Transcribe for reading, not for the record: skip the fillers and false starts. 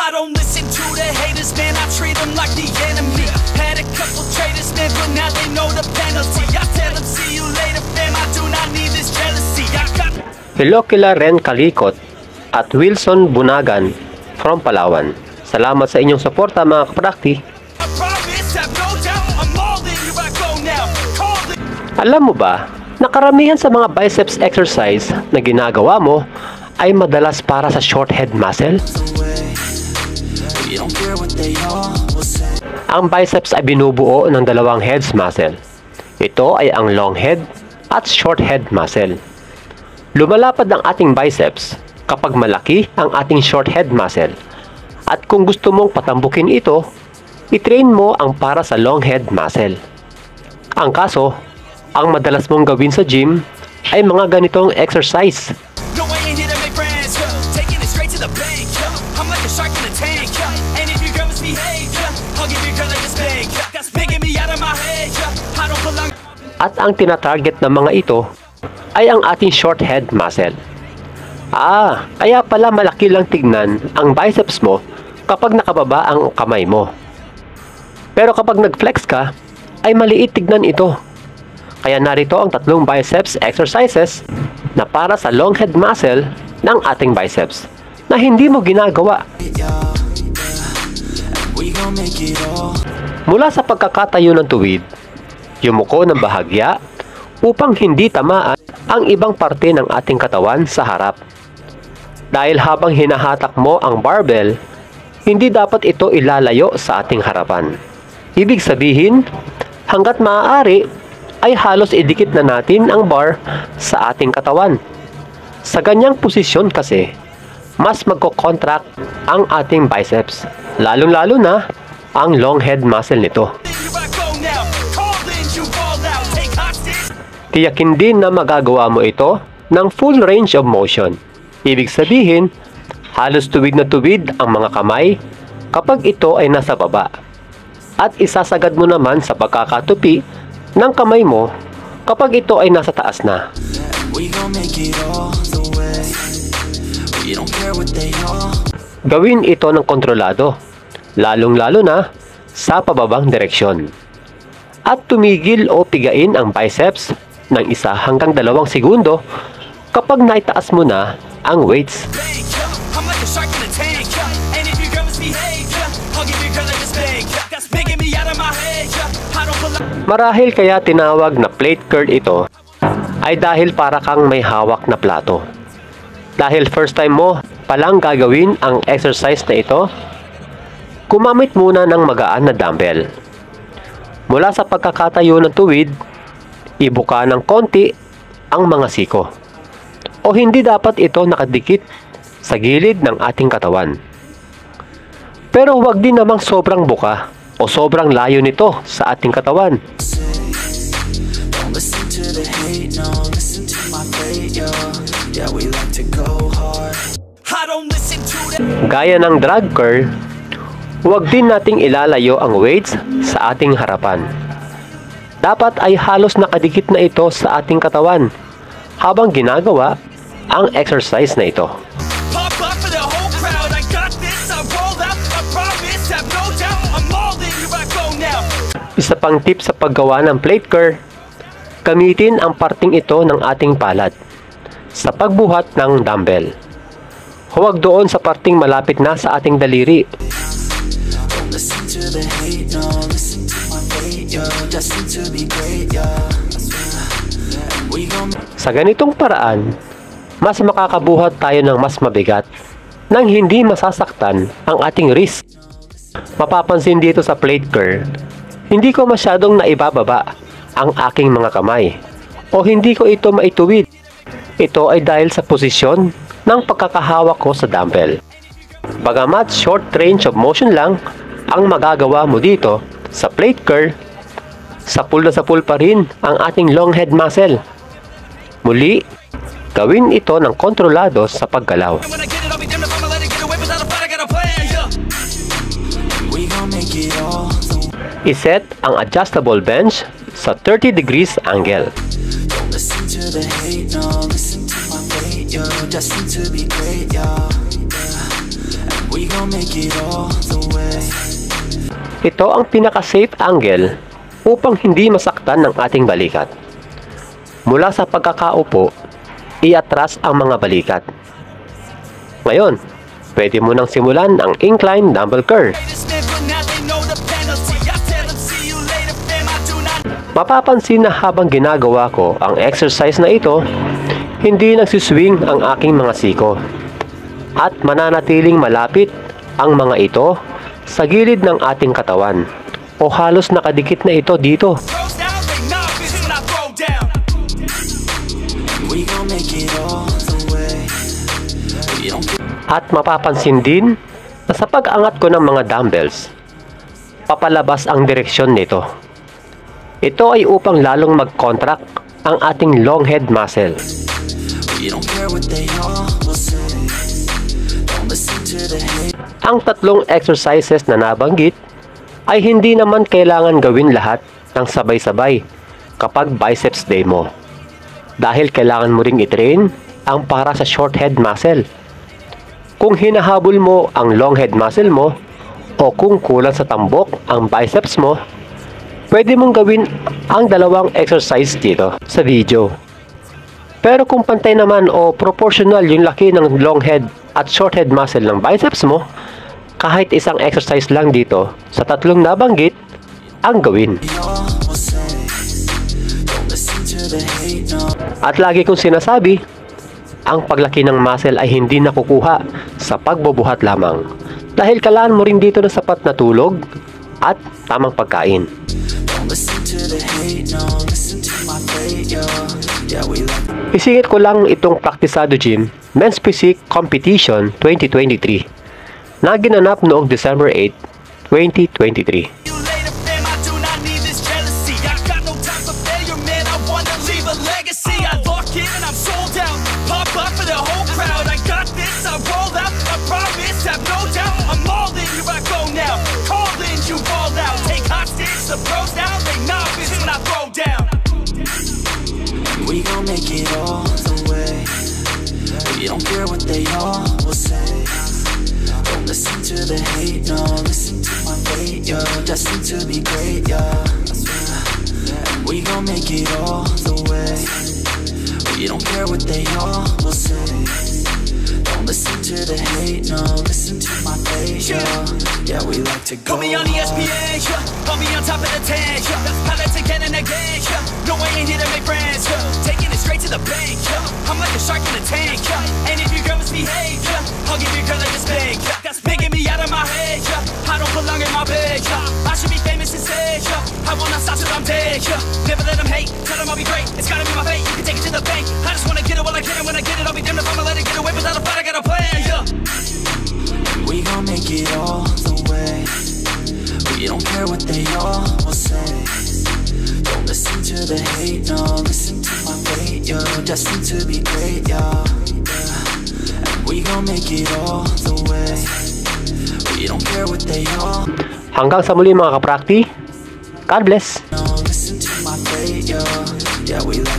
I don't listen to the haters, man, I treat them like the enemy. Had a couple traitors, man, but now they know the penalty. I tell them, see you later, fam, I do not need this jealousy. I got... Hello kila Ren Kalikot at Wilson Bunagan from Palawan. Salamat sa inyong suporta mga kaprakti. I promise, have no doubt, I'm all in, here I go now. Call it. Alam mo ba, na karamihan sa mga biceps exercise na ginagawa mo ay madalas para sa short head muscle? Ang biceps ay binubuo ng dalawang heads muscle. Ito ay ang long head at short head muscle. Lumalapad ang ating biceps kapag malaki ang ating short head muscle. At kung gusto mong patambukin ito, i-train mo ang para sa long head muscle. Ang kaso, ang madalas mong gawin sa gym ay mga ganitong exercise. No, I ain't here to make friends, taking it straight to the bank, I'm like a shark in a tank, and if your girl misbehave, I'll give your girl like a spank, that's making me out of my head, I don't belong. At ang tinatarget ng mga ito ay ang ating short head muscle. Kaya pala malaki lang tignan ang biceps mo kapag nakababa ang kamay mo. Pero kapag nag-flex ka, ay maliit tignan ito. Kaya narito ang tatlong biceps exercises na para sa long head muscle ng ating biceps na hindi mo ginagawa. Mula sa pagkakatayo ng tuwid, yumuko ng bahagya upang hindi tamaan ang ibang parte ng ating katawan sa harap. Dahil habang hinahatak mo ang barbell, hindi dapat ito ilalayo sa ating harapan. Ibig sabihin, hanggat maaari, ay halos idikit na natin ang bar sa ating katawan. Sa ganyang posisyon kasi, mas magko-contract ang ating biceps, lalong-lalo na ang long head muscle nito. Tiyakin din na magagawa mo ito ng full range of motion. Ibig sabihin, halos tuwid na tuwid ang mga kamay kapag ito ay nasa baba. At isasagad mo naman sa pagkakatupi ng kamay mo kapag ito ay nasa taas na. Gawin ito ng kontrolado, lalong-lalo na sa pababang direksyon. At tumigil o pigain ang biceps ng 1 hanggang 2 segundo kapag naitaas mo na ang weights. Marahil kaya tinawag na plate curl ito ay dahil para kang may hawak na plato. Dahil first time mo palang gagawin ang exercise na ito, gumamit muna ng magaan na dumbbell. Mula sa pagkakatayo ng tuwid, ibuka ng konti ang mga siko. O hindi dapat ito nakadikit sa gilid ng ating katawan. Pero huwag din namang sobrang buka o sobrang layo nito sa ating katawan. Gaya ng drag curl, huwag din nating ilalayo ang weights sa ating harapan. Dapat ay halos nakadikit na ito sa ating katawan habang ginagawa ang exercise na ito. Isa pang tip sa paggawa ng plate curl, gamitin ang parting ito ng ating palad sa pagbuhat ng dumbbell. Huwag doon sa parting malapit na sa ating daliri. Sa ganitong paraan, mas makakabuhat tayo ng mas mabigat nang hindi masasaktan ang ating wrist. Mapapansin dito sa plate curl, hindi ko masyadong naibababa ang aking mga kamay o hindi ko ito maituwid. Ito ay dahil sa posisyon ng pagkakahawak ko sa dumbbell. Bagamat short range of motion lang ang magagawa mo dito sa plate curl, sapul na sapul pa rin ang ating long head muscle. Muli, gawin ito ng kontrolado sa paggalaw. Iset ang adjustable bench sa 30 degrees angle. We gon' make it all the way. Ito ang pinaka-safe angle upang hindi masaktan ng ating balikat. Mula sa pagkakaupo, iatras ang mga balikat. Ngayon, pwede mo nang simulan ang incline dumbbell curl. Mapapansin na habang ginagawa ko ang exercise na ito, hindi nagsiswing ang aking mga siko at mananatiling malapit ang mga ito sa gilid ng ating katawan o halos nakadikit na ito dito. At mapapansin din na sa pag-angat ko ng mga dumbbells, papalabas ang direksyon nito. Ito ay upang lalong mag-contract ang ating long head muscle. Ang tatlong exercises na nabanggit ay hindi naman kailangan gawin lahat ng sabay-sabay kapag biceps day mo. Dahil kailangan mo ring i-train ang para sa short head muscle. Kung hinahabol mo ang long head muscle mo o kung kulang sa tambok ang biceps mo, pwede mong gawin ang dalawang exercise dito sa video. Pero kung pantay naman o proportional yung laki ng long head at short head muscle ng biceps mo, kahit isang exercise lang dito sa tatlong nabanggit ang gawin. At lagi kong sinasabi, ang paglaki ng muscle ay hindi nakukuha sa pagbubuhat lamang. Dahil kailangan mo rin dito ng sapat na tulog at tamang pagkain. Isingit ko lang itong Praktisado Gym Men's Physique Competition 2023 na ginanap noong December 8, 2023. We gon' make it all the way. We don't care what they all will say. Don't listen to the hate, no. Listen to my fate, yo. Destined to be great, yo. We gon' make it all the way. We don't care what they all will say. Don't listen to the hate, no. Listen to my fate, yo. Yeah, we like to go. Put me on ESPN, yeah. Put me on top of the tank, yeah. Pilots again and again, yeah. No, I ain't here to make friends, yeah. Taking it straight to the bank, yeah. I'm like a shark in a tank, yeah. And if your girl misbehave, yeah, I'll give your girl like a spank, yeah. That's making me out of my head, yeah. I don't belong in my bed, yeah. I should be famous instead, yeah. I will not stop till I'm dead, yeah. Never let them hate, tell them I'll be great. It's gotta be my fate, you can take it to the bank. I just wanna get it while I can, and when I get it, I'll be damned if I'ma let it get away without a fight. I got a plan, yeah. We gon' make it all the way. We don't care what they all will say. Don't listen to the hate, no. Listen to my fate, yo. Destined to be great, yo. And we gon' make it all the way. We don't care what they all. Hanggang sa muli mga kaprakti, God bless. No, listen to my fate, yo. Yeah, we like